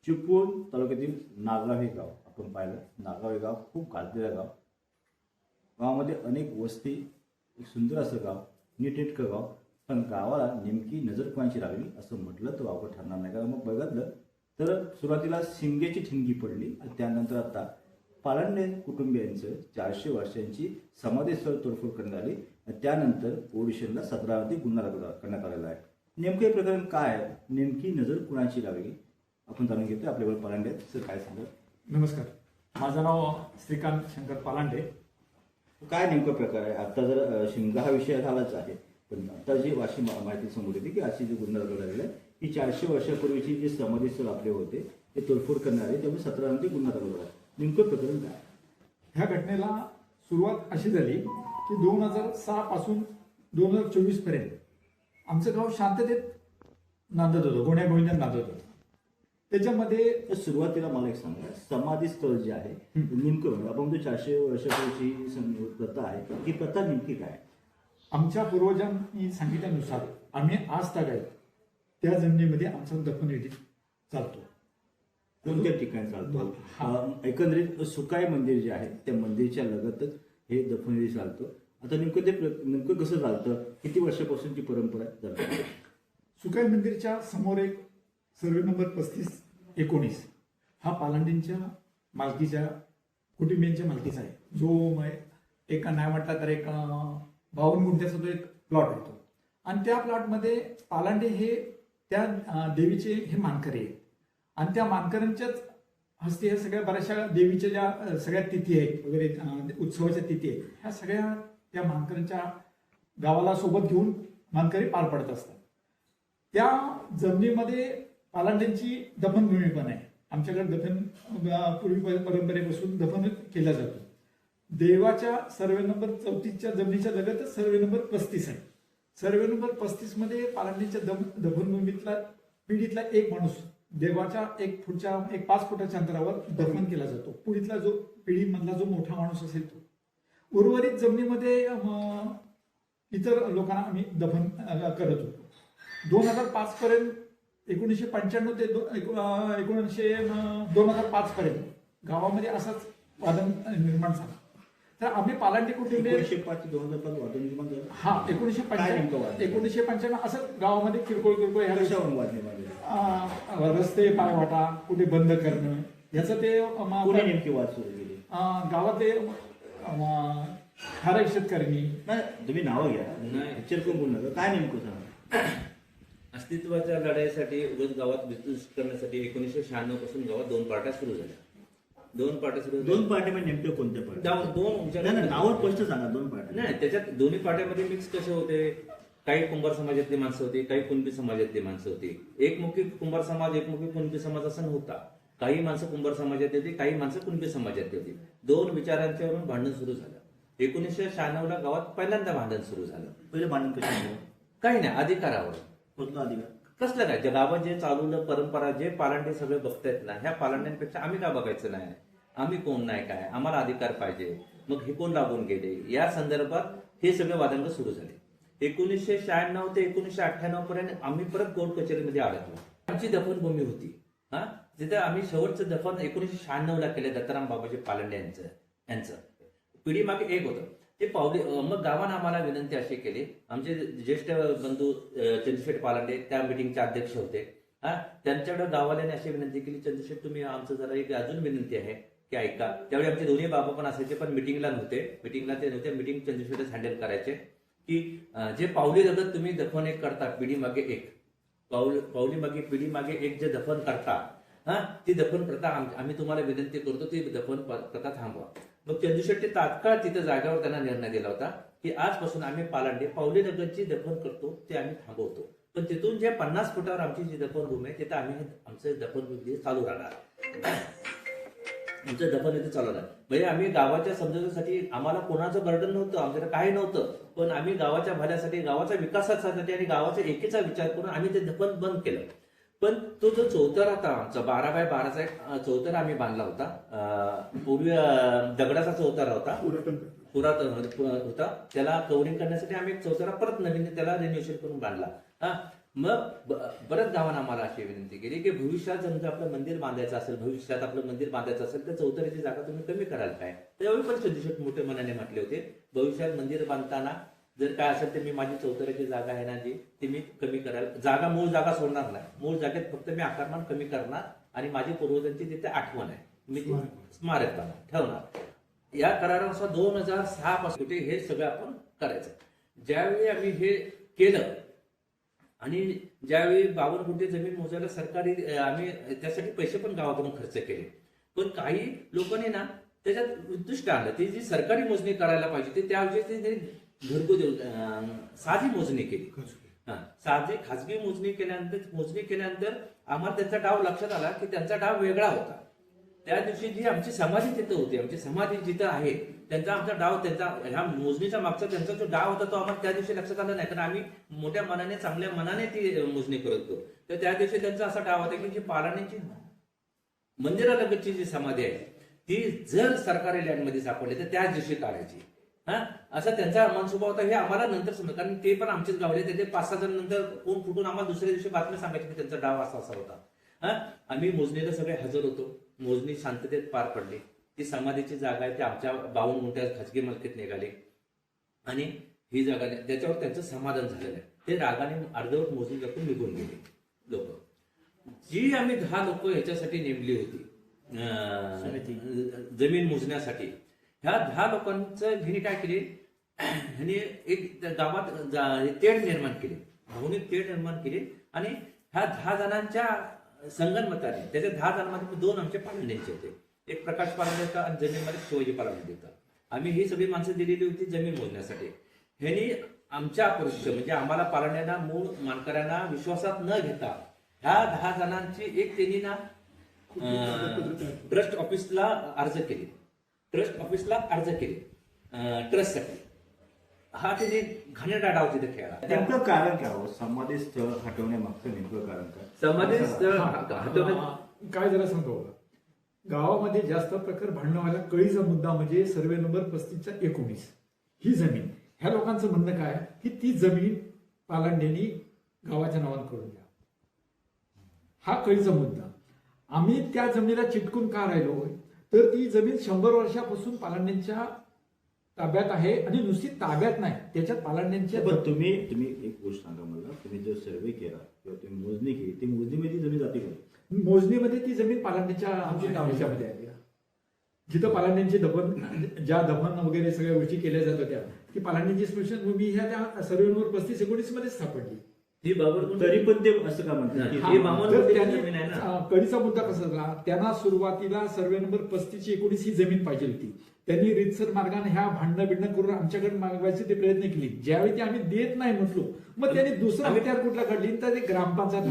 चिपळूण तालुक्यातील नागाव हे गाव आपण पाहिलं. नागाव हे गाव खूप गाजलेलं गाव. गावामध्ये अनेक वस्ती, एक सुंदर असं गाव, नीटनेटकं गाव. पण गावाला नेमकी नजर कोणाची लागली असं म्हटलं तर वावगं ठरणार नाही. कारण मग बघितलं तर सुरुवातीला शिंगेची ठिणगी पडली आणि त्यानंतर आता पालांडे कुटुंबियांचं 400 वर्षांची समाधीस्थळ तोडफोड करण्यात आली आणि त्यानंतर ओडिशनला 17 गुन्हा दाखल करण्यात आलेला आहे. नेमकं हे प्रकरण काय आहे, नेमकी नजर कुणाची लागली आपण जाणून घेतोय. आपल्यावर पालांडे आहेत. सर काय सांगा. नमस्कार, माझं नाव श्रीकांत शंकर पालांडे. काय नेमका प्रकार आहे? आता जर शिमगा हा विषय झालाच आहे, पण आता जी अशी माहिती समोर येते की अशी जी गुन्हा दाखल झालेला आहे की 400 वर्षापूर्वीची जे समाधीस्थळ आपले होते ते तोडफोड करणारे, त्यामुळे 17 गुन्हा दाखल झाला. नेमकं प्रकरण काय? ह्या घटनेला सुरुवात अशी झाली की 2006 पासून 2024 पर्यंत आमचं गाव शांततेत नांदत होतं, गोण्या गोविंदात नांदत होतं. त्याच्यामध्ये तर सुरुवातीला मला एक सांगा, समाधीस्थळ जे आहे नेमकं आपण जो 400 वर्षापूर्वीची प्रथा आहे ही प्रथा नेमकी काय? आमच्या पूर्वजांनी सांगितल्यानुसार आम्ही आज तागायत त्या जमिनीमध्ये आमचा दफनविधी चालतो. कोणत्या ठिकाणी चालतो? एकंदरीत सुकाई मंदिर जे आहे त्या मंदिरच्या लगतच हे दफनविधी चालतो. आता नेमकं ते नेमकं कसं चालतं? किती वर्षापासूनची परंपरा चालते? सुकाई मंदिरच्या समोर एक सर्वे नंबर 35-19 हा पालांडेंच्या मालकीच्या कुटुंबियांच्या मालकीचा आहे. जो एक नाही म्हटला तर एक 52 गुंठ्याचा तो एक प्लॉट होतो आणि त्या प्लॉटमध्ये पालांडे हे त्या देवीचे हे मानकरी आहेत आणि त्या मानकऱ्यांच्याच हस्ते ह्या सगळ्या बऱ्याचशा देवीच्या ज्या सगळ्या तिथी आहेत वगैरे उत्सवाच्या तिथी आहेत ह्या सगळ्या त्या मानकऱ्यांच्या गावाला सोबत घेऊन मानकरी पार पडत असतात. त्या जमिनीमध्ये पालांड्यांची दफनभूमी पण आहे. आमच्याकडे दफन पूर्वी परंपरेपासून दफन केलं जातं. देवाच्या सर्वे नंबर 34च्या जमिनीच्या लगतच सर्वे नंबर 35 आहे. सर्वे नंबर 35 मध्ये पालांडीच्या दफनभूमीतला पिढीतला एक माणूस देवाच्या एक 5 फुटाच्या अंतरावर दफन केला जातो. पुढीतला जो पिढीमधला जो मोठा माणूस असेल तो. उर्वरित जमिनीमध्ये इतर लोकांना आम्ही दफन करत होतो. 2005 पर्यंत 1995 ते 2005 पर्यंत गावामध्ये असाच वादन निर्माण झाला. तर आम्ही पालांडे कुटुंबीय 1905 ते 2005 वादन निर्माण झालं. हा 1995 असं गावामध्ये किरकोळ ह्या कशावरून वाद निर्माण झाले? रस्ते पायवाटा कुठे बंद करणं याचं ते कोणी नेमकी वाद सुरू केली? गावात ठराविक शेतकऱ्यांनी. नाही तुम्ही नावं घ्या, चिरकून बोलू नका. काय नेमकं सांगा? अस्तित्वाच्या लढाईसाठी उगाच गावात बिझनेस करण्यासाठी 1996 पासून गावात 2 पार्ट्या सुरू झाल्या. 2 पार्टी म्हणजे नेमके कोणत्या पार्टी? नावं स्पष्ट सांगा. 2 पार्टी नाही, त्याच्यात दोन्ही पार्ट्यामध्ये मिक्स कसे होते. काही कुंभार समाजातली माणसं होती, काही कुणबी समाजातली माणसं होती. एकमुखी कुंभार समाज, एकमुखी कुणबी समाज असा नव्हता. काही माणसं कुंभार समाजातली होती, काही माणसं कुणबी समाजातली होती. 2 विचारांच्यावरून भांडण सुरू झालं. 1996 गावात पहिल्यांदा भांडण सुरू झालं. पहिले भांडण कशावर? काही नाही, अधिकारावर. कुठला अधिकार? कसलं काय? गावात जे चालवलं परंपरा, जे पालांडे सगळे बघतायत ना, ह्या पालांड्यांपेक्षा आम्ही का बघायचं नाही? आम्ही कोण नाही काय, आम्हाला अधिकार पाहिजे. मग हे कोण लागून गेले या संदर्भात हे सगळे वादंग सुरू झाले. 1996 ते 1998 पर्यंत आम्ही परत कोर्ट कचेरीमध्ये अडकलो. आमची दफनभूमी होती. हा, तिथे आम्ही शेवटचं दफन 1996 केलं दत्ताराम बाबाजी पालांडे यांचं. पिढी मागे एक होतं ते पावले. मग गावानं आम्हाला विनंती अशी केली. आमचे ज्येष्ठ बंधू चंद्रशेठ पालांडे त्या मिटिंगचे अध्यक्ष होते. हा, त्यांच्याकडे गावाल्याने अशी विनंती केली, चंद्रशेठ तुम्ही आमचं जरा एक अजून विनंती आहे की ऐका. त्यावेळी आमचे दोन्ही बाबा पण असायचे, पण मिटिंगला ते नव्हते. मिटिंग चंद्रशेठच हँडल करायचे की जे पावली लगत तुम्ही दफन एक करता, पिढी मागे एक पावली मागे पिढी मागे एक जे दफन करता, हा, ती दफन प्रथा आम्ही तुम्हाला विनंती करतो ती दफन प्रथा थांबवा. मग चंद्रशेट्टी तात्काळ तिथे जागेवर त्यांना निर्णय दिला होता की आजपासून आम्ही पालांडे पावली लगतची दफन करतो ते आम्ही थांबवतो. पण तिथून जे 50 फुटावर आमची जी दफनभूमी आहे तिथे आम्ही आमचं दफनभूमी चालू राहणार. आमचं दफनविधी चालू राहणार. म्हणजे आम्ही गावाच्या समजुतीसाठी आम्हाला कोणाचं बर्डन नव्हतं, आमच्याकडे काही नव्हतं. पण आम्ही गावाच्या भल्यासाठी, गावाच्या विकासासाठी आणि गावाच्या एकीचा विचार करून आम्ही ते दफन बंद केलं. पण तो जो चौतर होता आमचा 12 बाय 12चा एक चौतर आम्ही बांधला होता. पूर्वी दगडाचा चौतारा होता, पुरातन होता. त्याला कव्हरिंग करण्यासाठी आम्ही एक चौतारा परत नवीन त्याला रिन्युएशन करून बांधला. हा, मग बऱ्याच गावांना आम्हाला अशी विनंती केली की भविष्यात जर आपलं मंदिर बांधायचं असेल, भविष्यात आपलं मंदिर बांधायचं असेल तर चौतऱ्याची जागा तुम्ही कमी कराल काय. त्यावेळी पण सदस्य मोठ्या मनाने म्हटले होते, भविष्यात मंदिर बांधताना जर काय असेल तर मी माझी चौतऱ्याची जागा आहे ना जी ती मी कमी करायला, जागा मूळ जागा सोडणार नाही, मूळ जागेत फक्त मी आकारमान कमी करणार आणि माझी पूर्वजांची तिथे आठवण आहे मी ती स्मारक ठेवणार. या करारानुसार 2006 पासून हे सगळं आपण करायचं. ज्यावेळी आम्ही हे केलं आणि ज्यावेळी 52 गुंठे जमीन मोजायला सरकारी आम्ही त्यासाठी पैसे पण गावाकडून खर्च केले, पण काही लोकांनी ना त्याच्यात उद्दिष्ट आणलं, ती जी सरकारी मोजणी करायला पाहिजे ते त्याऐवजी ते घरगुती साधी मोजणी केली. साधी खाजगी मोजणी केल्यानंतर आम्हाला त्यांचा डाव लक्षात आला की त्यांचा डाव वेगळा होता. त्या दिवशी जी आमची समाधी तिथं होती, आमची समाधी जिथं आहे त्यांचा आमचा डाव, त्यांचा ह्या मोजणीच्या मागचा त्यांचा जो डाव होता तो आम्हाला त्या दिवशी लक्षात आला नाही, कारण आम्ही मोठ्या मनाने चांगल्या मनाने ती मोजणी करत होतो. तर त्या दिवशी त्यांचा असा डाव होता की जी पालांची मंदिरालगतची जी समाधी आहे ती जर सरकारी लँडमध्ये सापडली तर त्याच दिवशी काढायची. असा त्यांचा मनसुबा होता. हे आम्हाला नंतर समजलं, कारण ते पण आमचेच गावले, त्याचे 5-6 जण नंतर कोण फुटून आम्हाला दुसऱ्या दिवशी बातमी सांगायची की त्यांचा डाव असा होता. आम्ही मोजणीला सगळे हजर होतो. मोजणी शांततेत पार पडली. ती समाधीची जागा आहे ती आमच्या 52 गुंठ्यात खाजगी मालकीत निघाली आणि ही जागा त्याच्यावर त्यांचं समाधान झालेलं आहे. ते रागाने अर्धवट मोजणी दाखवून निघून गेले लोक. जी आम्ही 10 लोक ह्याच्यासाठी नेमली होती जमीन मोजण्यासाठी, ह्या 10 लोकांचं ह्याने काय केले, ह्याने एक गावात तेढ निर्माण केली, भावनिक तेढ निर्माण केली आणि ह्या 10 जणांच्या संगनमताने, त्याच्या 10 जणांमध्ये 2 आमचे पालंड्यांचे होते, एक प्रकाश पालंडे होता आणि जमीनमध्ये शिवाजी पालंडे होता. आम्ही ही सगळी माणसं दिलेली होती जमीन मोजण्यासाठी. ह्यांनी आमच्या परिस्थिती म्हणजे आम्हाला पालंड्यांना, मूळ मानकऱ्यांना विश्वासात न घेता ह्या 10 जणांची एक त्यांनी ना ट्रस्ट ऑफिसला अर्ज केले, ट्रस्टसाठी. हा त्यांनी घाणेरडा डाव तिथे खेळला. नेमकं कारण काय हो? समाधी स्थळ हटवण्यामागचं नेमकं कारण काय? समाधी स्थळ हटवण्यात काय जरा सांगतो, गावामध्ये जास्त प्रकार भांडण व्हायला कळीचा मुद्दा म्हणजे सर्वे नंबर 35/19 ही जमीन. ह्या लोकांचं म्हणणं काय की ती जमीन पालांडेनी गावाच्या नावानं करून द्या, हा कळीचा मुद्दा. आम्ही त्या जमिनीला चिटकून का राहिलो, तर ती जमीन 100 वर्षापासून पालांड्यांच्या ताब्यात आहे आणि नुसती ताब्यात नाही, त्याच्यात पालांड्यांच्या. पण तुम्ही एक गोष्ट सांगा मला, तुम्ही जो सर्वे केला किंवा तुम्ही मोजणी केली, ती मोजणीमध्ये जमीन जाते का? मोजणीमध्ये ती जमीन पालांड्याच्या ह्याच्यामध्ये आहे. जिथं पालांड्यांची ज्या दफन वगैरे सगळ्या गोष्टी केल्या जात होत्या ती पालांड्यांची स्मशानभूमी ह्या त्या सर्वे नंबर 35/19 मध्ये सापडली. ही बाबर तरी पण ते असं का म्हणतात की हे बामण तर जमीन त्यांनी आहे ना. कळीचा मुद्दा कसा झाला, त्यांना सुरुवातीला सर्वे नंबर 35/19 ही जमीन पाहिजे होती. त्यांनी रीतसर मार्गाने ह्या भांडणं करून आमच्याकडे मागवायचे ते प्रयत्न केले. ज्यावेळी ते आम्ही देत नाही म्हटलो, मग त्यांनी दुसरं हत्यार कुठला काढली, तर ते ग्रामपंचायत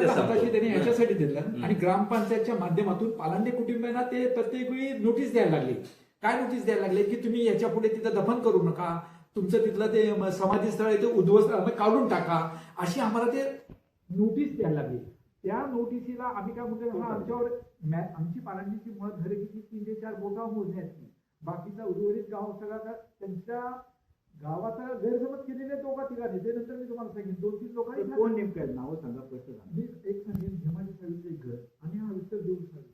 हाताशी त्यांनी ह्याच्यासाठी दिलं आणि ग्रामपंचायतच्या माध्यमातून पालांडे कुटुंबियांना ते प्रत्येक वेळी नोटीस द्यायला लागले. काय नोटीस द्यायला लागले की तुम्ही याच्या पुढे तिथं दफन करू नका, तुमचं तिथलं ते समाधी स्थळ आहे ते उद्ध्वस्त काढून टाका, अशी आम्हाला ते नोटीस द्यायला लागली. त्या नोटिसीला आम्ही काय म्हणतो, हा आमच्यावर आमची पालांडीची मुळात घरे किती 3 ते 4 बोटा मोजण्याची, बाकीचा उर्वरित गाव सगळा त्यांच्या गावाचा गैरसमज केलेले 2 ठिकाणी. ते नंतर मी तुम्हाला सांगेन 2-3 लोकांनी. कोण नेमकं आहे? नावं सांगा, प्रश्न सांगा. मी एक सांगेन, धेमाजी साहेबचं एक घर आणि हा विठ्ठल देऊळ साहेब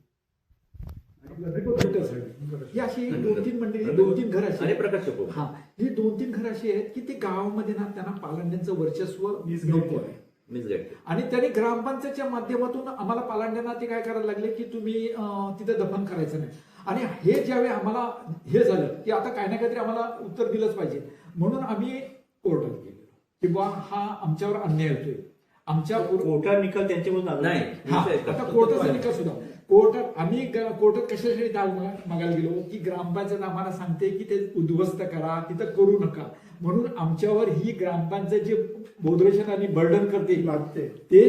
ही अशी 2-3 मंडळी, 2-3 घर अशी. आणि प्रकाश चोपडा. हा, ही 2-3 घर अशी आहेत की ते गावामध्ये ना त्यांना पालांड्यांचं वर्चस्व नको आहे. आणि त्यांनी ग्रामपंचायतच्या माध्यमातून आम्हाला पालांड्यांना ते काय करायला लागले की तुम्ही तिथं दफन करायचं नाही. आणि हे ज्यावेळी आम्हाला हे झालं की आता काय ना काहीतरी आम्हाला उत्तर दिलंच पाहिजे, म्हणून आम्ही कोर्टात गेलो की बा हा आमच्यावर अन्याय होतोय. आमच्या कोर्टात निकाल त्यांच्यामधून नाही. आता कोर्टाचा निकाल सुद्धा कोर्टात आम्ही कोर्टात कशासाठी मागायला गेलो की ग्रामपंचायत आम्हाला सांगते की ते उद्ध्वस्त करा, तिथं करू नका, म्हणून आमच्यावर ही ग्रामपंचायत जे बोधरेशन आणि बर्डन करते ते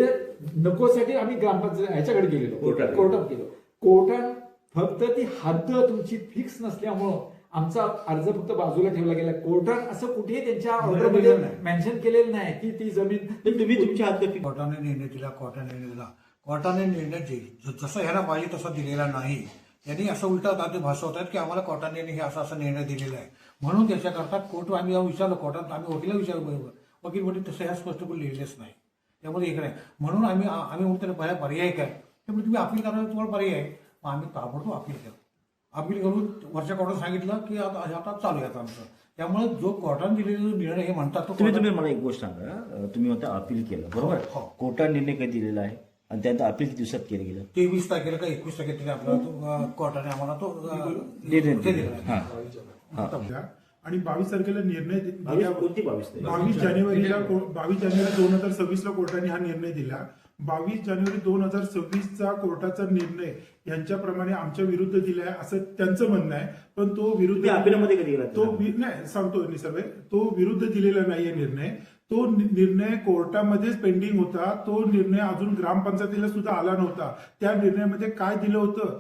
नकोसाठी आम्ही ग्रामपंचायत ह्याच्याकडे गेलेलो, कोर्टात गेलो. कोर्टात फक्त ती हद्द तुमची फिक्स नसल्यामुळं आमचा अर्ज फक्त बाजूला ठेवला गेला. कोर्टात असं कुठेही त्यांच्या ऑर्डरमध्ये मेन्शन केलेलं नाही की ती जमीन तुम्ही तुमच्या हद्द कोर्टाने निर्णय दिला, कोर्टाने निर्णय जसं ह्याला पाहिजे तसा दिलेला नाही. त्यांनी असं उलटा ताते भासवतात की आम्हाला कोर्टाने हे असा निर्णय दिलेला आहे, म्हणून त्याच्याकरता कोर्ट आम्ही विचारलं, कोर्टात आम्ही वकिला विचारलं, बरोबर वकील म्हणजे तसं ह्या स्पष्ट करून लिहिलेच नाही. त्यामध्ये एक नाही म्हणून आम्ही म्हणतो त्याला पर्याय काय, त्यामुळे तुम्ही अपील करायला तुम्हाला पर्याय आहे. मग आम्ही ताबडतोब अपील केलं. अपील करून वरच्या कोर्टात सांगितलं की आता चालू आहे आता आमचं. त्यामुळे जो कोर्टाने दिलेला जो निर्णय हे म्हणतात तो तुम्ही मला एक गोष्ट सांगा, तुम्ही म्हणता अपील केलं बरोबर, हो. कोर्टाने निर्णय कधी दिलेला आहे आणि त्यानंतर अपील किती दिवसात केलं गेलं? 23 तारखेला का 21 तारखेला आपल्याला कोर्टाने आम्हाला तो निर्णय हे दिला. दिला. हां. आणि 22 तारखेला निर्णय कोणती 22 तारीख? 22 जानेवारी 2026 ला कोर्टाने हा निर्णय दिला. 22 जानेवारी 2026चा कोर्टाचा निर्णय यांच्याप्रमाणे आमच्या विरुद्ध दिलाय असं त्यांचं म्हणणं आहे. पण तो विरुद्ध तुम्ही अपीलमध्ये कधी गेला? तो नाही सांगतो निसर्वे, तो विरुद्ध दिलेला नाहीये निर्णय. तो निर्णय कोर्टामध्येच पेंडिंग होता. तो निर्णय अजून ग्रामपंचायतीला सुद्धा आला नव्हता. त्या निर्णयामध्ये काय दिलं होतं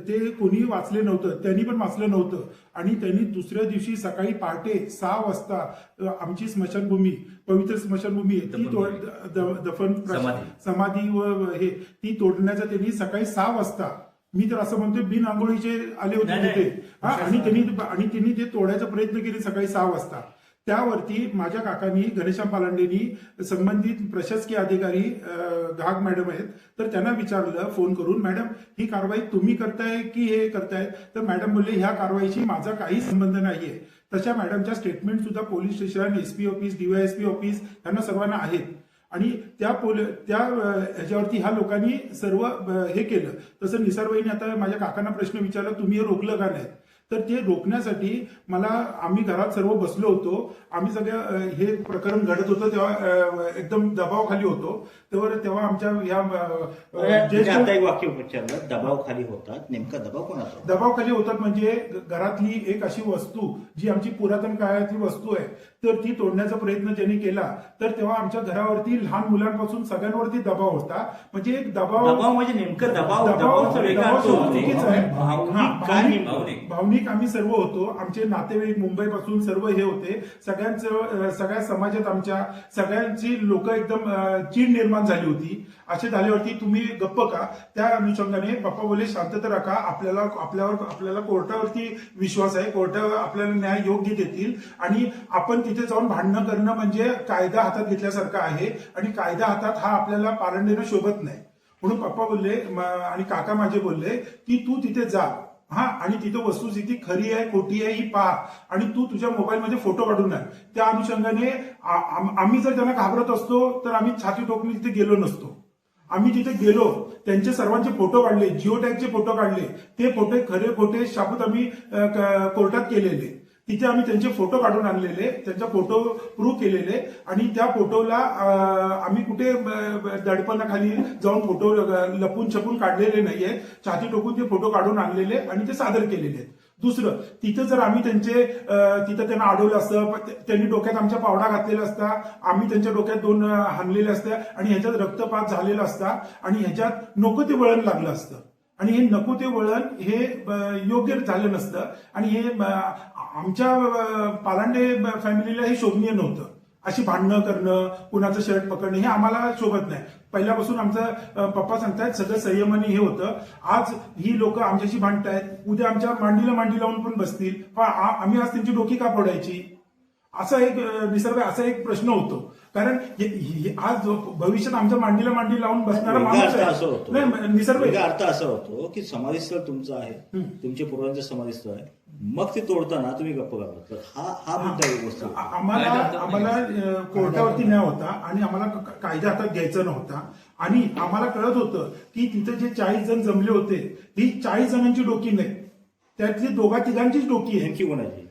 ते कोणीही वाचले नव्हतं, त्यांनी पण वाचलं नव्हतं. आणि त्यांनी दुसऱ्या दिवशी सकाळी पहाटे 6 वाजता आमची स्मशानभूमी, पवित्र स्मशानभूमी दफन समाधी व हे ती तोडण्याचा त्यांनी सकाळी 6 वाजता, मी तर असं म्हणतोय बिन आंघोळीचे आले होते तिथे, आणि त्यांनी ते तोडायचा प्रयत्न केले सकाळी 6 वाजता. त्यावरती माझ्या काकांनी, घनश्याम पालांडेंनी संबंधित प्रशासकीय अधिकारी घाग मॅडम आहेत, तर त्यांना विचारलं फोन करून, मॅडम ही कारवाई तुम्ही करताय की हे करताय? तर मॅडम बोलले ह्या कारवाईशी माझा काही संबंध नाहीये. तशा मॅडमच्या स्टेटमेंट सुद्धा police station, SP office, DySP office यांना सर्वांना आहेत. आणि त्या ह्याच्यावरती ह्या लोकांनी सर्व हे केलं. तसं निसारबाईंनी आता माझ्या काकांना प्रश्न विचारला, तुम्ही हे रोखलं का नाही? तर ते रोखण्यासाठी आम्ही घरात सर्व बसलो होतो. आम्ही सगळ्या हे प्रकरण घडत होतं तेव्हा एकदम दबावाखाली होतो. तेव्हा आमच्या आता एक वाक्य विचारलं, दबावाखाली होतात, नेमका दबाव कोणाचा? दबावाखाली होतात म्हणजे घरातली एक अशी वस्तू जी आमची पुरातन काळातली वस्तू आहे, तर ती तोडण्याचा प्रयत्न ज्यांनी केला, तर तेव्हा आमच्या घरावरती लहान मुलांपासून सगळ्यांवरती दबाव होता. म्हणजे एक दबाव म्हणजे नेमकं दबावाचा वेगळा अर्थ चुकीचा आहे. भावनिक भावनिक आम्ही सर्व होतो. आमचे नातेवाईक मुंबईपासून सर्व हे होते. सगळ्या समाजात आमच्या सगळ्यांची लोक एकदम चीड निर्माण झाली होती. असे झाल्यावरती तुम्ही गप्प का? त्या अनुषंगाने पप्पा बोलले शांतता राखा, आपल्याला कोर्टावरती विश्वास आहे, कोर्ट आपल्याला न्याय योग्य देतील. आणि आपण तिथे जाऊन भांडणं करणं म्हणजे कायदा हातात घेतल्यासारखं आहे. आणि कायदा हातात हा आपल्याला पालंडेनं शोभत नाही. म्हणून पप्पा बोलले आणि काका माझे बोलले की तू तिथे जा, आणि तिथं वस्तुस्थिती खरी आहे खोटी आहे ही पहा, आणि तू तुझ्या मोबाईलमध्ये फोटो काढून आण. त्या अनुषंगाने आम्ही जर त्यांना घाबरत असतो तर आम्ही छाती टोकून तिथे गेलो नसतो. आम्ही तिथे गेलो, त्यांचे सर्वांचे फोटो काढले, जिओ टॅगचे फोटो काढले. ते फोटो खरे खोटे शाबूत आम्ही कोर्टात केलेले. तिथे आम्ही त्यांचे फोटो काढून आणलेले, त्यांचा फोटो प्रूव्ह केलेले. आणि त्या फोटोला आम्ही कुठे दडपणाखाली जाऊन फोटो लपून छपून काढलेले नाहीये. छाती टोकून ते फोटो काढून आणलेले आणि ते सादर केलेले आहेत. दुसरं, तिथं जर आम्ही तिथं त्यांना अडवलं असतं, त्यांनी डोक्यात आमच्या पावडा घातलेला असता, आम्ही त्यांच्या डोक्यात 2 हाणलेले असत्या, आणि ह्याच्यात रक्तपात झालेला असता, आणि ह्याच्यात नको ते वळण लागलं असतं. आणि हे नको ते वळण हे योग्य झालं नसतं. आणि हे आमच्या पालांडे फॅमिलीला हे शोभनीय नव्हतं. अशी भांडणं करणं, कुणाचं शर्ट पकडणं हे आम्हाला शोभत नाही. पहिल्यापासून आमचं पप्पा सांगतायत सगळं संयमाने हे होतं. आज ही लोक आमच्याशी भांडतायत, उद्या आमच्या मांडीला मांडी लावून पण बसतील, पण आम्ही आज त्यांची डोकी का फोडायची? असा एक प्रश्न होतो. कारण आज भविष्यात आमच्या मांडीला मांडी लावून बसणारा माणूस आहे. निसर्ग अर्थ असा होतो की समाधीस्थळ तुमचं आहे, तुमच्या पूर्वांचं समाधीस्थळ आहे, मग ते तोडताना तुम्ही गप्प घालता. हा मुद्दा एक गोष्ट. आम्हाला कोर्टावरती न्याय होता आणि आम्हाला कायदा हातात घ्यायचा नव्हता. आणि आम्हाला कळत होतं की तिथे जे 40 जण जमले होते, ही 40 जणांची डोकी नाही, त्यातली 2-3 डोकी आहे. नेमकी कोणाची?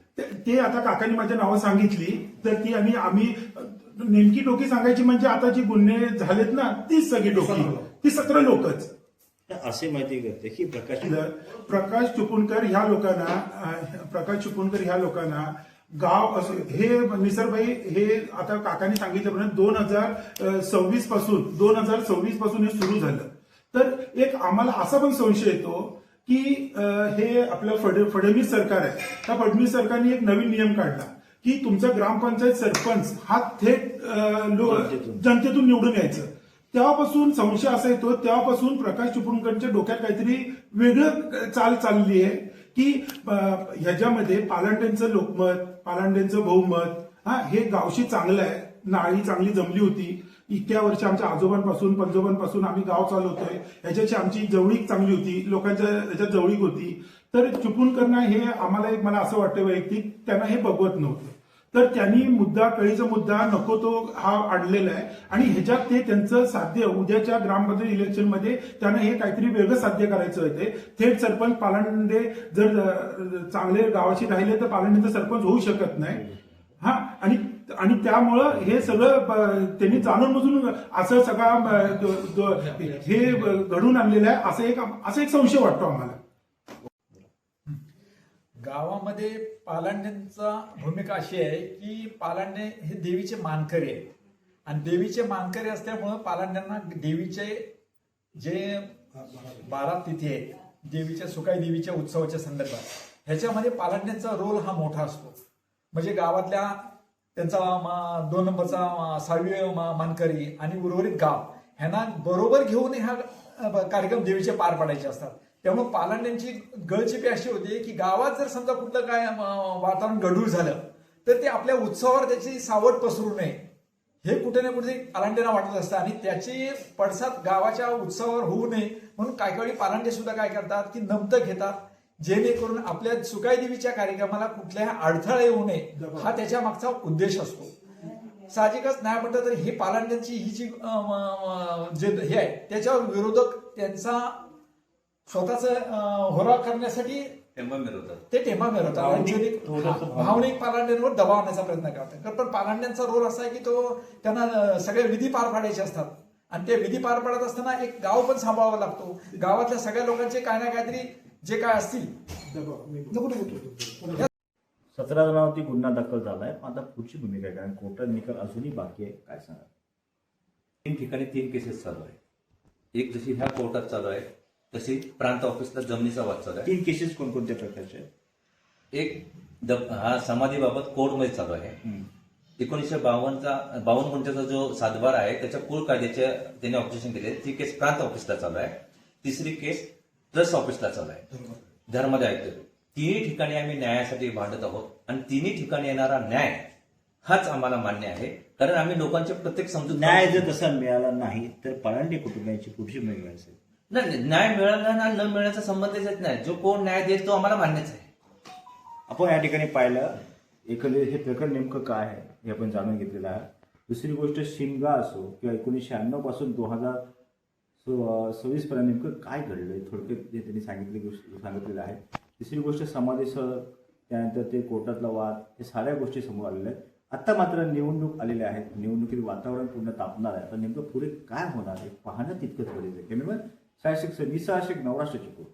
ते आता काकांनी माझ्या नावं सांगितली तर ती आम्ही नेमकी डोकी सांगायची म्हणजे आता जी गुन्हे झालेत ना, तीच सगळी डोकी, ती 17 लोकच. असे माहिती करते की प्रकाश चिपळूणकर ह्या लोकांना गाव हे निसरबाई हे आता काकांनी सांगितल्याप्रमाणे 2026 पासून हे सुरू झालं. तर एक आम्हाला असा पण संशय येतो की हे आपलं फडणवीस सरकार आहे, त्या फडणवीस सरकारने एक नवीन नियम काढला की तुमचा ग्रामपंचायत सरपंच हा थेट जनतेतून निवडून यायचं. तेव्हापासून संशय असा येतो, तेव्हापासून प्रकाश चिपळूणकरांच्या डोक्यात काहीतरी वेगळं चाल चालली आहे की ह्याच्यामध्ये पालांडेंचं लोकमत, पालांडेंचं बहुमत, हे गावशी चांगलं आहे, नाळी चांगली जमली होती. इतक्या वर्ष आमच्या आजोबांपासून पंजोबांपासून आम्ही गाव चालवतोय, याच्याशी आमची जवळीक चांगली होती, लोकांच्या याच्यात जवळीक होती. तर चुकून करणं हे आम्हाला एक, मला असं वाटतं वैयक्तिक, त्यांना हे बघवत नव्हतं. तर त्यांनी कळीचा मुद्दा नको तो हा आणलेला आहे आणि ह्याच्यात ते त्यांचं साध्य उद्याच्या ग्रामपंचायत इलेक्शनमध्ये त्यांना हे काहीतरी वेगळं साध्य करायचं होते. थेट सरपंच पालांडे जर चांगले गावाशी राहिले तर पालांडेचा सरपंच होऊ शकत नाही. हा, आणि त्यामुळं हे सगळं त्यांनी जाणून बुजून असं सगळं हे घडून आणलेलं आहे, असं एक संशय वाटतो आम्हाला. गावामध्ये पालांड्यांचा भूमिका अशी आहे की पालांडे हे देवीचे मानकरी आहेत आणि देवीचे मानकरी असल्यामुळं पालांड्यांना देवीचे जे 12 तिथी आहेत, देवीच्या सुकाई देवीच्या उत्सवाच्या संदर्भात, ह्याच्यामध्ये पालांड्यांचा रोल हा मोठा असतो. म्हणजे गावातल्या त्यांचा 2 नंबरचा 6वी मानकरी आणि उर्वरित गाव ह्यांना बरोबर घेऊन हा कार्यक्रम देवीचे पार पाडायचे असतात. त्यामुळे पालांड्यांची गळचिपी अशी होती की गावात जर समजा कुठलं काय वातावरण गढूळ झालं तर ते आपल्या उत्सवावर त्याची सावट पसरू नये हे कुठे ना कुठे पालांड्यांना वाटत असतं आणि त्याची पडसाद गावाच्या उत्सवावर होऊ नये म्हणून काही काळी पालांडे सुद्धा काय करतात की नमतं घेतात, जेणेकरून आपल्या सुकाई देवीच्या कार्यक्रमाला कुठल्याही अडथळा येऊ नये हा त्याच्या मागचा उद्देश असतो. साहजिकच नाही म्हटलं तर ही पालांड्यांची ही जी जे हे आहे त्याच्यावर विरोधक त्यांचा स्वतःच होरा करण्यासाठी टेंबा मिरवतात. ते टेंबा मिळवतात, भावनिक पालांड्यांवर दबाव आणण्याचा प्रयत्न करतात. पण पालांड्यांचा रोल असा आहे की तो त्यांना सगळे विधी पार पाडायचे असतात आणि ते विधी पार पाडत असताना एक गाव पण सांभाळावा लागतो. गावातल्या सगळ्या लोकांचे काय ना काहीतरी जे काय असतील 17 जणांवरती गुन्हा दाखल झालाय. आता पुढची भूमिका आहे, कारण कोर्टात निकाल अजूनही बाकी आहे, काय सांगा? 3 ठिकाणी 3 केसेस चालू आहे. एक जशी ह्या कोर्टात चालू आहे तशी प्रांत ऑफिसला जमिनीचा वाद चालू आहे. 3 केसेस कोणकोणत्या प्रकारचे आहेत? एक हा समाधीबाबत कोर्टमध्ये चालू आहे. 1952 गुंठ्याचा जो सातबार आहे त्याच्या कुळ कायद्याचे त्यांनी ऑब्जेक्शन केले. ती केस प्रांत ऑफिसला चालू आहे. तिसरी केस ट्रस्ट ऑफिसला चालू आहे, धर्मादाय आयुक्त. तिन्ही ठिकाणी आम्ही न्यायासाठी भांडत आहोत आणि तिन्ही ठिकाणी येणारा न्याय हाच आम्हाला मान्य आहे, कारण आम्ही लोकांचे प्रत्येक समजून न्याय जर तसा मिळाला नाही तर पालांडे कुटुंबियांची पुढची भूमिका असेल. नाही, न्याय मिळाला ना न मिळण्याचा संबंधच येत नाही. जो कोण न्याय देईल तो आम्हाला मान्यच आहे. आपण या ठिकाणी पाहिलं एकंदरीत हे प्रकरण नेमकं काय आहे हे आपण जाणून घेतलेलं आहे. दुसरी गोष्ट शिमगा असो किंवा 1996 पासून 2026 पर्यंत नेमकं काय घडलंय थोडक्यात जे त्यांनी सांगितलेलं आहे. तिसरी गोष्ट समाधीसह त्यानंतर ते कोर्टातला वाद, हे साऱ्या गोष्टी समोर आलेल्या आहेत. आता मात्र निवडणूक आलेल्या आहेत, निवडणुकीत वातावरण पूर्ण तापणार आहे. आता नेमकं पुढे काय होणार आहे पाहणं तितकंच गरजेचं आहे. कॅमेरामॅन साहसिक नवराष्ट्र चिपळूण.